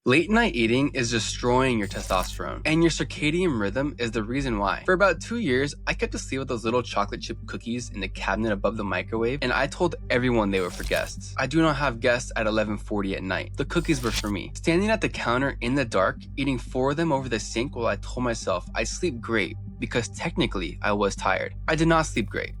Late night eating is destroying your testosterone, and your circadian rhythm is the reason why. For about 2 years, I kept asleep with those little chocolate chip cookies in the cabinet above the microwave, and I told everyone they were for guests. I do not have guests at 11:40 at night. The cookies were for me. Standing at the counter in the dark, eating 4 of them over the sink while I told myself I'd sleep great because technically I was tired. I did not sleep great.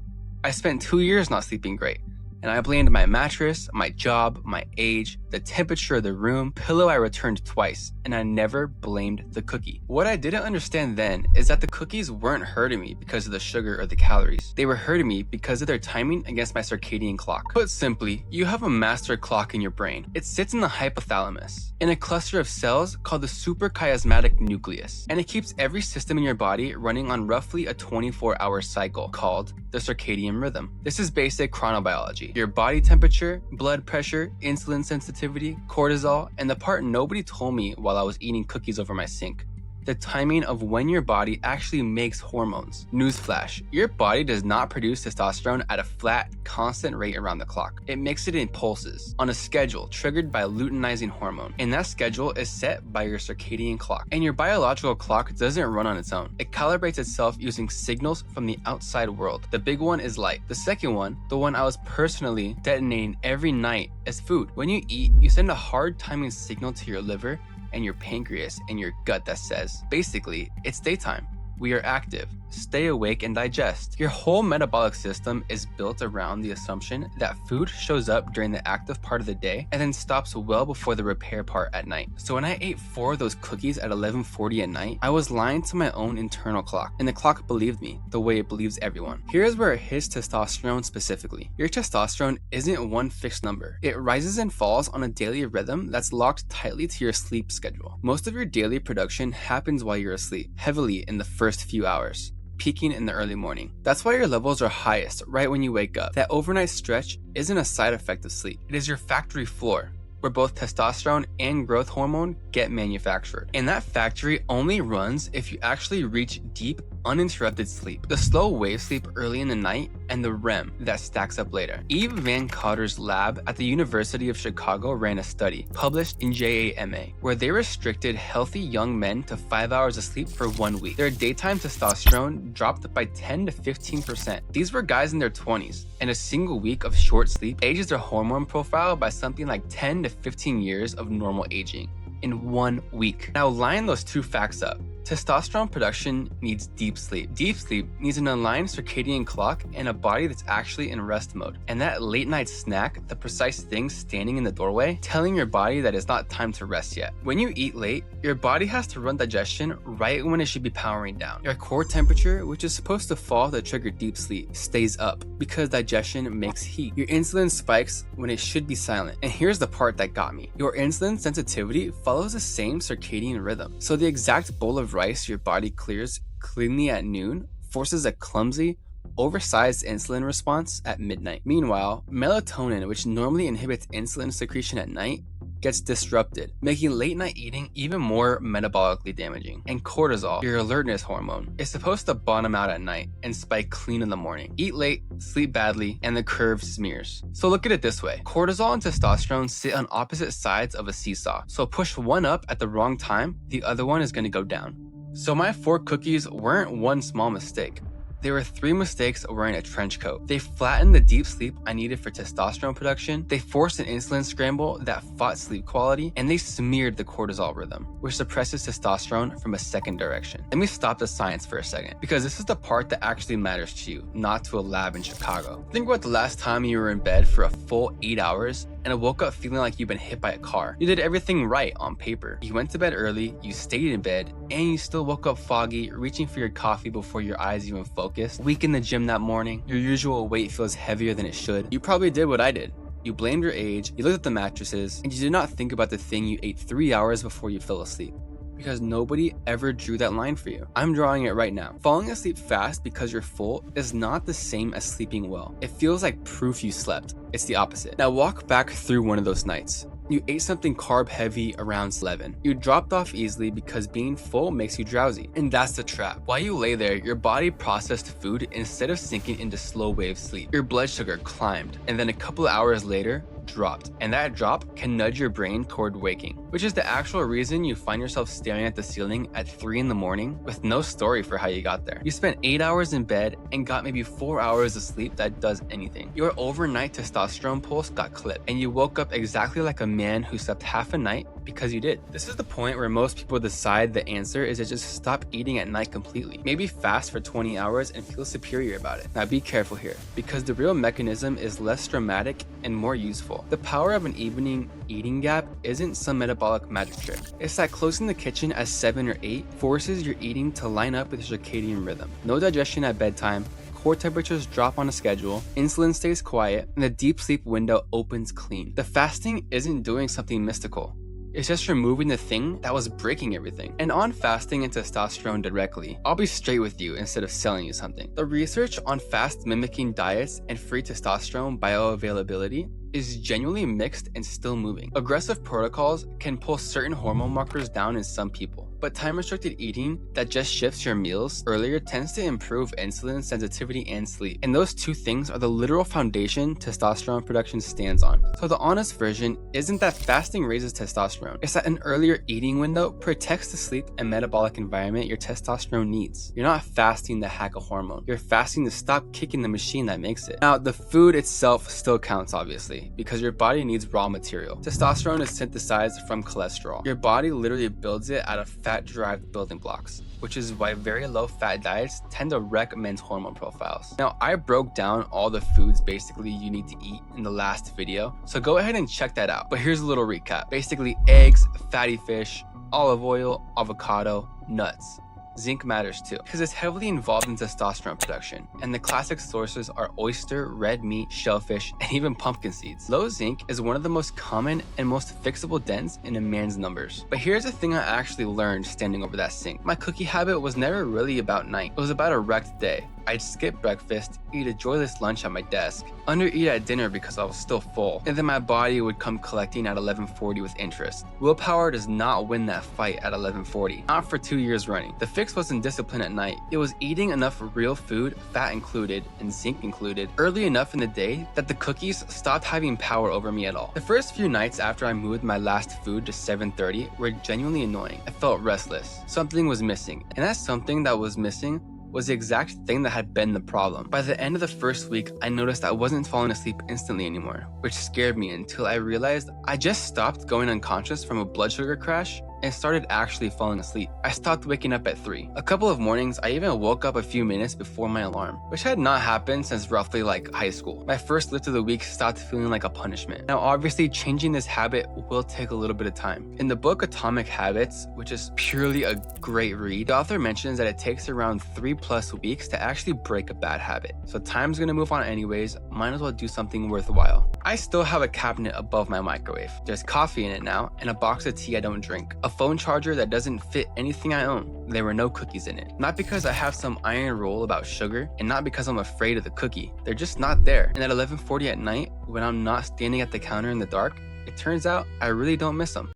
I spent 2 years not sleeping great. And I blamed my mattress, my job, my age, the temperature of the room, pillow I returned twice, and I never blamed the cookie. What I didn't understand then is that the cookies weren't hurting me because of the sugar or the calories. They were hurting me because of their timing against my circadian clock. Put simply, you have a master clock in your brain. It sits in the hypothalamus, in a cluster of cells called the suprachiasmatic nucleus, and it keeps every system in your body running on roughly a 24-hour cycle called the circadian rhythm. This is basic chronobiology. Your body temperature, blood pressure, insulin sensitivity, cortisol, and the part nobody told me while I was eating cookies over my sink: the timing of when your body actually makes hormones. Newsflash, your body does not produce testosterone at a flat, constant rate around the clock. It makes it in pulses, on a schedule triggered by a luteinizing hormone, and that schedule is set by your circadian clock. And your biological clock doesn't run on its own. It calibrates itself using signals from the outside world. The big one is light. The second one, the one I was personally detonating every night, is food. When you eat, you send a hard timing signal to your liver and your pancreas and your gut that says, basically, it's daytime. We are active. Stay awake and digest. Your whole metabolic system is built around the assumption that food shows up during the active part of the day and then stops well before the repair part at night. So when I ate 4 of those cookies at 11:40 at night, I was lying to my own internal clock, and the clock believed me the way it believes everyone. Here's where it hits testosterone specifically. Your testosterone isn't one fixed number. It rises and falls on a daily rhythm that's locked tightly to your sleep schedule. Most of your daily production happens while you're asleep, heavily in the first few hours, peaking in the early morning. That's why your levels are highest right when you wake up. That overnight stretch isn't a side effect of sleep. It is your factory floor, where both testosterone and growth hormone get manufactured. And that factory only runs if you actually reach deep, uninterrupted sleep. The slow wave sleep early in the night and the REM that stacks up later. Eve Van Cauter's lab at the University of Chicago ran a study published in JAMA where they restricted healthy young men to 5 hours of sleep for 1 week. Their daytime testosterone dropped by 10 to 15%. These were guys in their 20s, and a single week of short sleep ages their hormone profile by something like 10 to 15 years of normal aging in 1 week. Now line those two facts up. Testosterone production needs deep sleep. Deep sleep needs an aligned circadian clock and a body that's actually in rest mode. And that late night snack, the precise thing standing in the doorway, telling your body that it's not time to rest yet. When you eat late, your body has to run digestion right when it should be powering down. Your core temperature, which is supposed to fall to trigger deep sleep, stays up because digestion makes heat. Your insulin spikes when it should be silent. And here's the part that got me. Your insulin sensitivity follows the same circadian rhythm. So the exact bowl of rice your body clears cleanly at noon forces a clumsy, oversized insulin response at midnight. Meanwhile, melatonin, which normally inhibits insulin secretion at night, gets disrupted, making late night eating even more metabolically damaging. And cortisol, your alertness hormone, is supposed to bottom out at night and spike clean in the morning. Eat late, sleep badly, and the curve smears. So look at it this way. Cortisol and testosterone sit on opposite sides of a seesaw. So push one up at the wrong time, the other one is going to go down. So my 4 cookies weren't one small mistake. There were 3 mistakes wearing a trench coat. They flattened the deep sleep I needed for testosterone production, they forced an insulin scramble that fought sleep quality, and they smeared the cortisol rhythm, which suppresses testosterone from a second direction. Let me stop the science for a second, because this is the part that actually matters to you, not to a lab in Chicago. Think about the last time you were in bed for a full 8 hours and woke up feeling like you've been hit by a car. You did everything right on paper. You went to bed early, you stayed in bed, and you still woke up foggy, reaching for your coffee before your eyes even focused. Weak in the gym that morning, your usual weight feels heavier than it should. You probably did what I did. You blamed your age, you looked at the mattresses, and you did not think about the thing you ate 3 hours before you fell asleep. Because nobody ever drew that line for you. I'm drawing it right now. Falling asleep fast because you're full is not the same as sleeping well. It feels like proof you slept. It's the opposite. Now walk back through one of those nights. You ate something carb heavy around 11. You dropped off easily because being full makes you drowsy. And that's the trap. While you lay there, your body processed food instead of sinking into slow wave sleep. Your blood sugar climbed, and then a couple of hours later, dropped, and that drop can nudge your brain toward waking, which is the actual reason you find yourself staring at the ceiling at 3 in the morning with no story for how you got there. You spent 8 hours in bed and got maybe 4 hours of sleep that does anything. Your overnight testosterone pulse got clipped, and you woke up exactly like a man who slept half a night because you did. This is the point where most people decide the answer is to just stop eating at night completely. Maybe fast for 20 hours and feel superior about it. Now be careful here, because the real mechanism is less dramatic and more useful. The power of an evening eating gap isn't some metabolic magic trick. It's that closing the kitchen at 7 or 8 forces your eating to line up with your circadian rhythm. No digestion at bedtime, core temperatures drop on a schedule, insulin stays quiet, and the deep sleep window opens clean. The fasting isn't doing something mystical. It's just removing the thing that was breaking everything. And on fasting and testosterone directly, I'll be straight with you instead of selling you something. The research on fast mimicking diets and free testosterone bioavailability is genuinely mixed and still moving. Aggressive protocols can pull certain hormone markers down in some people, but time-restricted eating that just shifts your meals earlier tends to improve insulin sensitivity and sleep. And those two things are the literal foundation testosterone production stands on. So the honest version isn't that fasting raises testosterone. It's that an earlier eating window protects the sleep and metabolic environment your testosterone needs. You're not fasting to hack a hormone. You're fasting to stop kicking the machine that makes it. Now, the food itself still counts, obviously, because your body needs raw material. Testosterone is synthesized from cholesterol. Your body literally builds it out of fat-derived building blocks, which is why very low-fat diets tend to wreck men's hormone profiles. Now, I broke down all the foods basically you need to eat in the last video, so go ahead and check that out. But here's a little recap. Basically, eggs, fatty fish, olive oil, avocado, nuts. Zinc matters too, because it's heavily involved in testosterone production, and the classic sources are oyster, red meat, shellfish, and even pumpkin seeds. Low zinc is one of the most common and most fixable dents in a man's numbers. But here's the thing I actually learned standing over that sink. My cookie habit was never really about night. It was about a wrecked day. I'd skip breakfast, eat a joyless lunch at my desk, undereat at dinner because I was still full, and then my body would come collecting at 11:40 with interest. Willpower does not win that fight at 11:40, not for 2 years running. The fix wasn't discipline at night. It was eating enough real food, fat included and zinc included, early enough in the day that the cookies stopped having power over me at all. The first few nights after I moved my last food to 7:30 were genuinely annoying. I felt restless. Something was missing, and that something that was missing was the exact thing that had been the problem. By the end of the first week, I noticed I wasn't falling asleep instantly anymore, which scared me until I realized I just stopped going unconscious from a blood sugar crash and started actually falling asleep. I stopped waking up at 3. A couple of mornings, I even woke up a few minutes before my alarm, which had not happened since roughly high school. My first lift of the week stopped feeling like a punishment. Now, obviously, changing this habit will take a little bit of time. In the book Atomic Habits, which is purely a great read, the author mentions that it takes around 3+ weeks to actually break a bad habit. So time's gonna move on anyways, might as well do something worthwhile. I still have a cabinet above my microwave. There's coffee in it now, and a box of tea I don't drink. A phone charger that doesn't fit anything I own. There were no cookies in it. Not because I have some iron rule about sugar, and not because I'm afraid of the cookie. They're just not there. And at 11:40 at night, when I'm not standing at the counter in the dark, it turns out I really don't miss them.